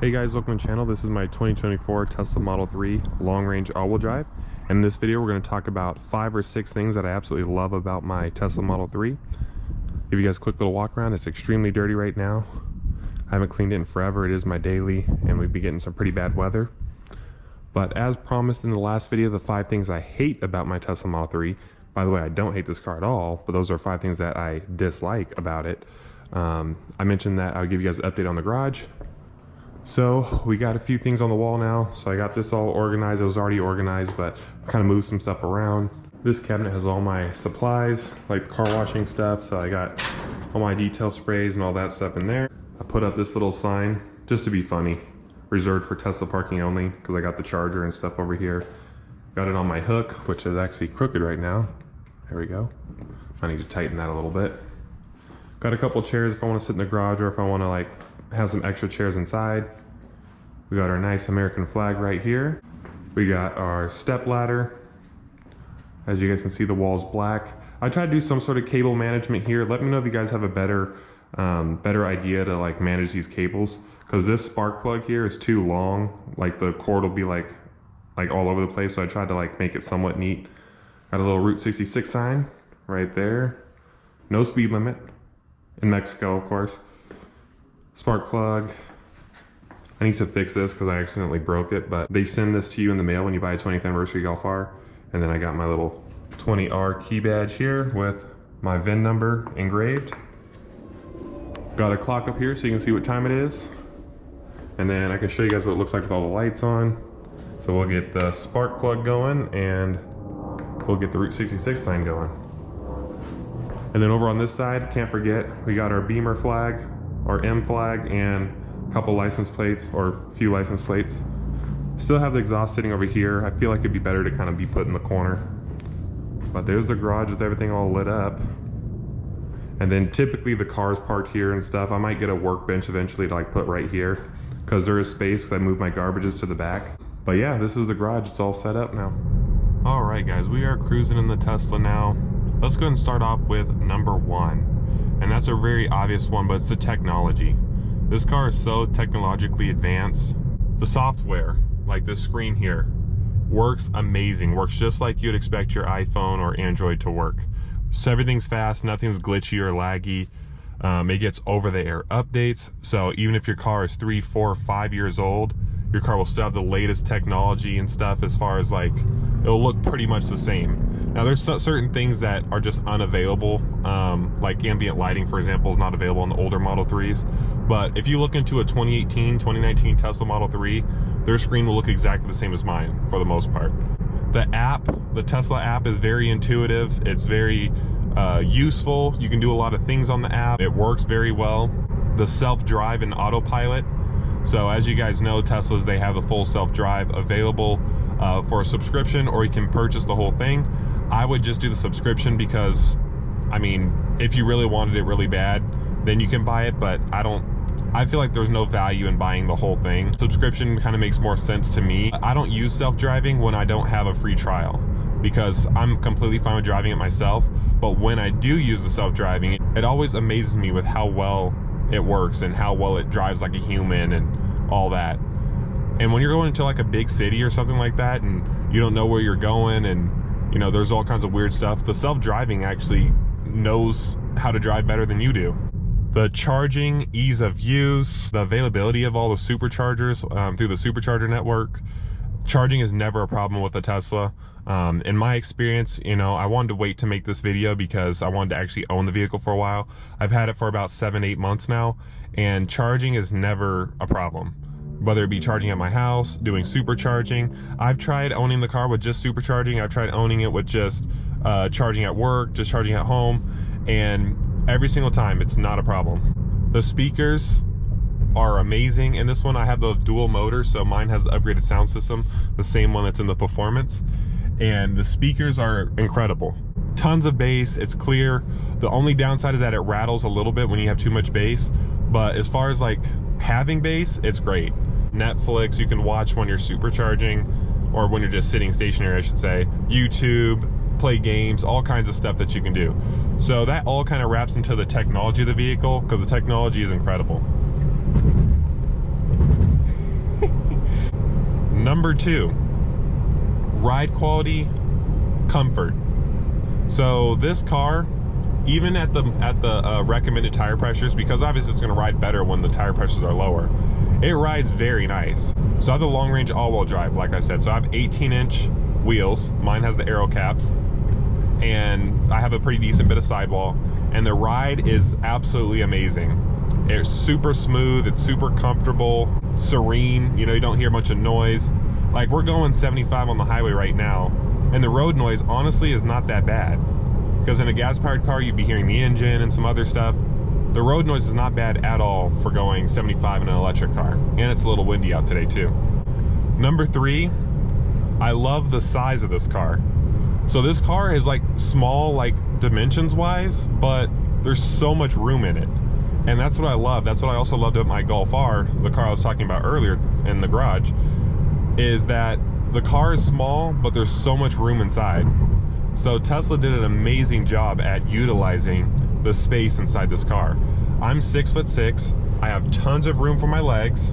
Hey guys, welcome to the channel. This is my 2024 Tesla Model 3 Long Range All-Wheel Drive. And in this video, we're going to talk about 5 or 6 things that I absolutely love about my Tesla Model 3. Give you guys a quick little walk around. It's extremely dirty right now. I haven't cleaned it in forever. It is my daily, and we've been getting some pretty bad weather. But as promised in the last video, the 5 things I hate about my Tesla Model 3. By the way, I don't hate this car at all, but those are 5 things that I dislike about it. I mentioned that I would give you guys an update on the garage. So we got a few things on the wall now. So I got this all organized. It was already organized, but kind of moved some stuff around. This cabinet has all my supplies, like the car washing stuff. So I got all my detail sprays and all that stuff in there. I put up this little sign just to be funny, reserved for Tesla parking only, because I got the charger and stuff over here. Got it on my hook, which is actually crooked right now. There we go. I need to tighten that a little bit. Got a couple chairs if I want to sit in the garage, or if I want to like have some extra chairs inside. We got our nice American flag right here. We got our step ladder. As you guys can see, the wall's black. I tried to do some sort of cable management here. Let me know if you guys have a better idea to like manage these cables, because this spark plug here is too long. Like the cord will be like all over the place. So I tried to like make it somewhat neat. Got a little Route 66 sign right there. No speed limit in Mexico, of course. Spark plug. I need to fix this because I accidentally broke it, but they send this to you in the mail when you buy a 20th anniversary Golf R. And then I got my little 20R key badge here with my VIN number engraved. Got a clock up here so you can see what time it is. And then I can show you guys what it looks like with all the lights on. So we'll get the spark plug going and we'll get the Route 66 sign going. And then over on this side, can't forget, we got our Beamer flag, our M flag, and a couple license plates, or a few license plates. Still have the exhaust sitting over here. I feel like it'd be better to kind of be put in the corner. But there's the garage with everything all lit up. And then typically the car's parked here and stuff. I might get a workbench eventually to like put right here, because there is space because I moved my garbages to the back. But yeah, this is the garage. It's all set up now. All right, guys, we are cruising in the Tesla now. Let's go ahead and start off with number 1. And that's a very obvious one, but it's the technology. This car is so technologically advanced. The software, like this screen here, works amazing. Works just like you'd expect your iPhone or Android to work. So everything's fast, nothing's glitchy or laggy. It gets over-the-air updates. So even if your car is 3, 4, 5 years old, your car will still have the latest technology and stuff, as far as like, it'll look pretty much the same. Now there's certain things that are just unavailable, like ambient lighting, for example, is not available on the older Model 3s. But if you look into a 2018, 2019 Tesla Model 3, their screen will look exactly the same as mine for the most part. The app, the Tesla app, is very intuitive. It's very useful. You can do a lot of things on the app. It works very well. The self-drive and autopilot. So as you guys know, Teslas, they have the full self-drive available for a subscription, or you can purchase the whole thing. I would just do the subscription because, I mean, if you really wanted it really bad, then you can buy it, but I feel like there's no value in buying the whole thing. Subscription kind of makes more sense to me. I don't use self-driving when I don't have a free trial, because I'm completely fine with driving it myself. But when I do use the self-driving, it always amazes me with how well it works and how well it drives like a human and all that. And when you're going into like a big city or something like that, and you don't know where you're going, and you know, there's all kinds of weird stuff, the self-driving actually knows how to drive better than you do. The charging, ease of use, the availability of all the superchargers through the supercharger network. Charging is never a problem with the Tesla. In my experience, you know, I wanted to wait to make this video because I wanted to actually own the vehicle for a while. I've had it for about 7-8 months now, and charging is never a problem. Whether it be charging at my house, doing supercharging. I've tried owning the car with just supercharging. I've tried owning it with just charging at work, just charging at home, and every single time it's not a problem. The speakers are amazing. In this one, I have the dual motor, so mine has the upgraded sound system, the same one that's in the Performance, and the speakers are incredible. Tons of bass, it's clear. The only downside is that it rattles a little bit when you have too much bass, but as far as like having bass, it's great. Netflix you can watch when you're supercharging, or when you're just sitting stationary, I should say. YouTube, play games, all kinds of stuff that you can do. So that all kind of wraps into the technology of the vehicle, because the technology is incredible. Number 2, ride quality, comfort. So this car, even at the recommended tire pressures, because obviously it's going to ride better when the tire pressures are lower, it rides very nice. So I have the Long Range all-wheel drive, like I said. So I have 18-inch wheels. Mine has the aero caps, and I have a pretty decent bit of sidewall, and the ride is absolutely amazing. It's super smooth, it's super comfortable, serene, you know, you don't hear a bunch of noise. Like, we're going 75 on the highway right now, and the road noise honestly is not that bad, because in a gas-powered car you'd be hearing the engine and some other stuff. The road noise is not bad at all for going 75 in an electric car, and it's a little windy out today too. Number 3, I love the size of this car. So this car is like small, like dimensions wise, but there's so much room in it. And that's what I love. That's what I also loved about my Golf R, the car I was talking about earlier in the garage, is that the car is small, but there's so much room inside. So Tesla did an amazing job at utilizing the space inside this car. I'm 6'6". I have tons of room for my legs.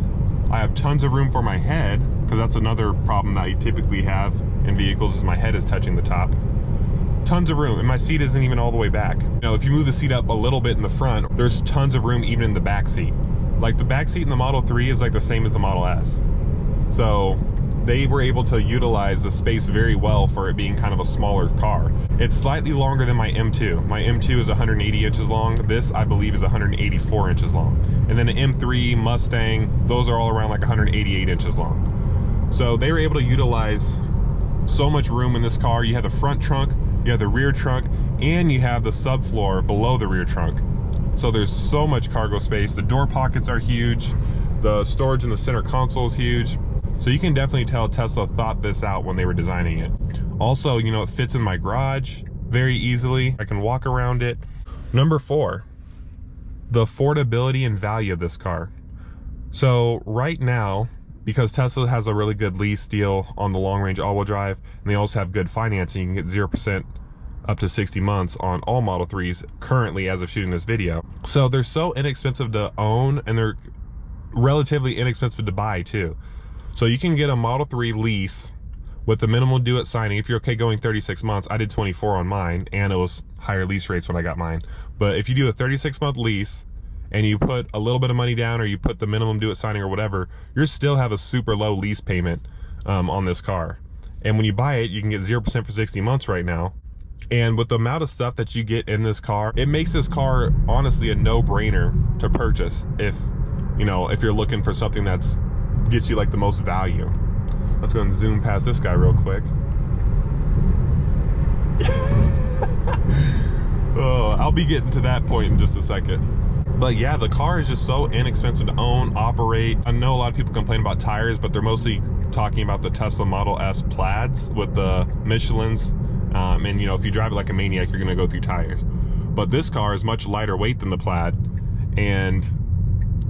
I have tons of room for my head, because that's another problem that you typically have in vehicles, is my head is touching the top. Tons of room, and my seat isn't even all the way back. You know, if you move the seat up a little bit in the front, there's tons of room even in the back seat. Like, the back seat in the Model 3 is like the same as the Model S. So they were able to utilize the space very well for it being kind of a smaller car. It's slightly longer than my M2. My M2 is 180 inches long. This, I believe, is 184 inches long. And then the M3, Mustang, those are all around like 188 inches long. So they were able to utilize so much room in this car. You have the front trunk, you have the rear trunk, and you have the subfloor below the rear trunk. So there's so much cargo space. The door pockets are huge. The storage in the center console is huge. So you can definitely tell Tesla thought this out when they were designing it. Also, you know, it fits in my garage very easily. I can walk around it. Number 4, the affordability and value of this car. So right now, because Tesla has a really good lease deal on the Long Range all-wheel drive, and they also have good financing, you can get 0% up to 60 months on all Model 3s currently as of shooting this video. So they're so inexpensive to own, and they're relatively inexpensive to buy too. So you can get a Model 3 lease with the minimum due at signing. If you're okay going 36 months, I did 24 on mine, and it was higher lease rates when I got mine. But if you do a 36-month lease, and you put a little bit of money down, or you put the minimum due at signing or whatever, you still have a super low lease payment on this car. And when you buy it, you can get 0% for 60 months right now. And with the amount of stuff that you get in this car, it makes this car honestly a no-brainer to purchase if, you know, if you're looking for something that's gets you like the most value. Let's go and zoom past this guy real quick. Oh, I'll be getting to that point in just a second. But yeah, the car is just so inexpensive to own, operate. I know a lot of people complain about tires, but they're mostly talking about the Tesla Model S Plaids with the Michelins. And you know, if you drive it like a maniac, you're gonna go through tires. But this car is much lighter weight than the Plaid, and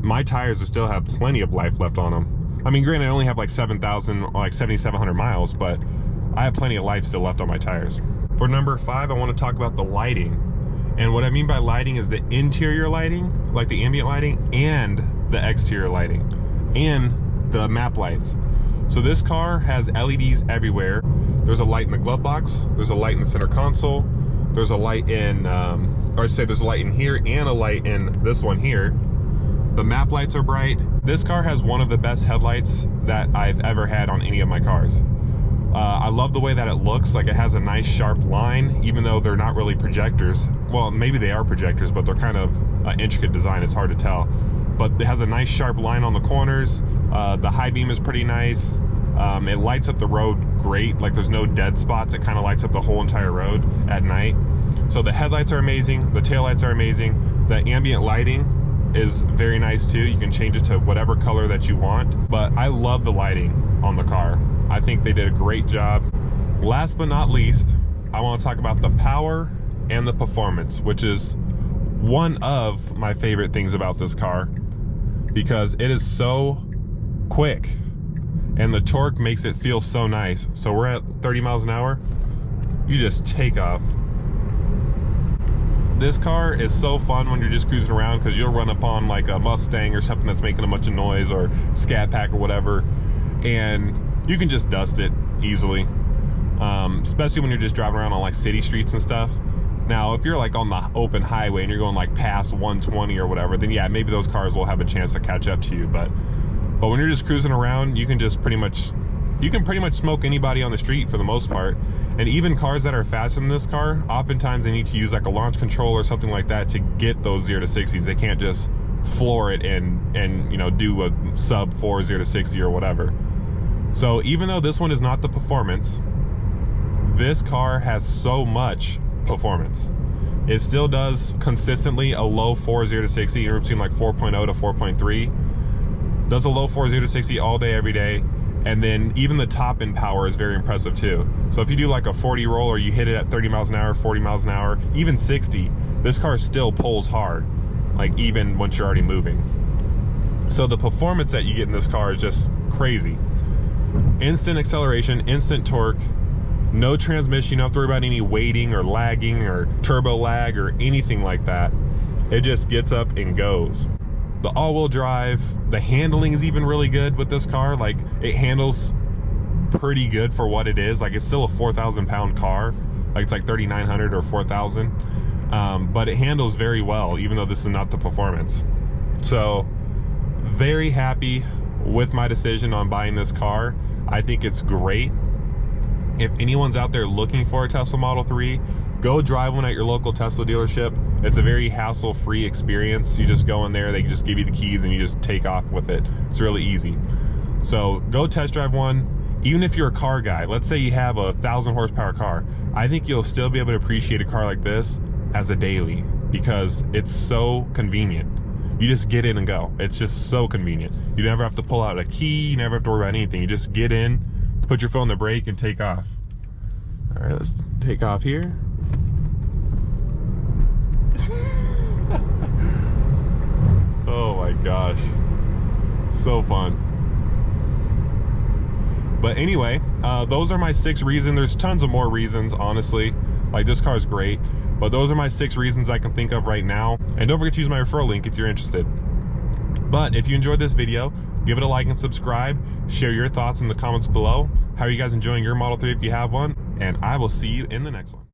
my tires still have plenty of life left on them. I mean, granted, I only have like 7,700 miles, but I have plenty of life still left on my tires. For number 5, I want to talk about the lighting. And what I mean by lighting is the interior lighting, like the ambient lighting, and the exterior lighting, and the map lights. So this car has LEDs everywhere. There's a light in the glove box, there's a light in the center console, there's a light in, or I say there's a light in here and a light in this one here. The map lights are bright. This car has one of the best headlights that I've ever had on any of my cars. I love the way that it looks. Like, it has a nice sharp line, even though they're not really projectors. Well, maybe they are projectors, but they're kind of intricate design. It's hard to tell. But it has a nice sharp line on the corners. The high beam is pretty nice. It lights up the road great. Like, there's no dead spots. It kind of lights up the whole entire road at night. So the headlights are amazing. The taillights are amazing. The ambient lighting is very nice too. You can change it to whatever color that you want. But I love the lighting on the car. I think they did a great job. Last but not least, I want to talk about the power and the performance, which is one of my favorite things about this car, because it is so quick and the torque makes it feel so nice. So we're at 30 miles an hour. You just take off. This car is so fun when you're just cruising around, because you'll run up on like a Mustang or something that's making a bunch of noise, or Scat Pack or whatever, and you can just dust it easily, especially when you're just driving around on like city streets and stuff. Now, if you're like on the open highway and you're going like past 120 or whatever, then yeah, maybe those cars will have a chance to catch up to you. But when you're just cruising around, you can pretty much smoke anybody on the street for the most part. And even cars that are faster than this car, oftentimes they need to use like a launch control or something like that to get those 0 to 60s. They can't just floor it and you know, do a sub 4 0 to 60 or whatever. So even though this one is not the performance, this car has so much performance. It still does consistently a low 4 0 to 60, anywhere between like 4.0 to 4.3. Does a low 4 0 to 60 all day, every day. And then even the top end power is very impressive too. So if you do like a 40 roll, or you hit it at 30 miles an hour, 40 miles an hour, even 60, this car still pulls hard, like even once you're already moving. So the performance that you get in this car is just crazy. Instant acceleration, instant torque, no transmission. You don't have to worry about any waiting or lagging or turbo lag or anything like that. It just gets up and goes. The all-wheel drive, the handling is even really good with this car. Like, it handles pretty good for what it is. Like, it's still a 4,000 pound car. Like, it's like 3,900 or 4,000. But it handles very well, even though this is not the performance. So, very happy with my decision on buying this car. I think it's great. If anyone's out there looking for a Tesla Model 3, go drive one at your local Tesla dealership. It's a very hassle-free experience. You just go in there, they just give you the keys, and you just take off with it. It's really easy. So go test drive one. Even if you're a car guy, let's say you have a 1,000 horsepower car, I think you'll still be able to appreciate a car like this as a daily, because it's so convenient. You just get in and go. It's just so convenient. You never have to pull out a key, you never have to worry about anything. You just get in, put your foot on the brake, and take off. All right, let's take off here. Oh my gosh, so fun. But anyway, those are my 6 reasons. There's tons of more reasons, honestly. Like, this car is great, but those are my 6 reasons I can think of right now. And don't forget to use my referral link if you're interested. But if you enjoyed this video, give it a like and subscribe. Share your thoughts in the comments below. How are you guys enjoying your Model 3 if you have one? And I will see you in the next one.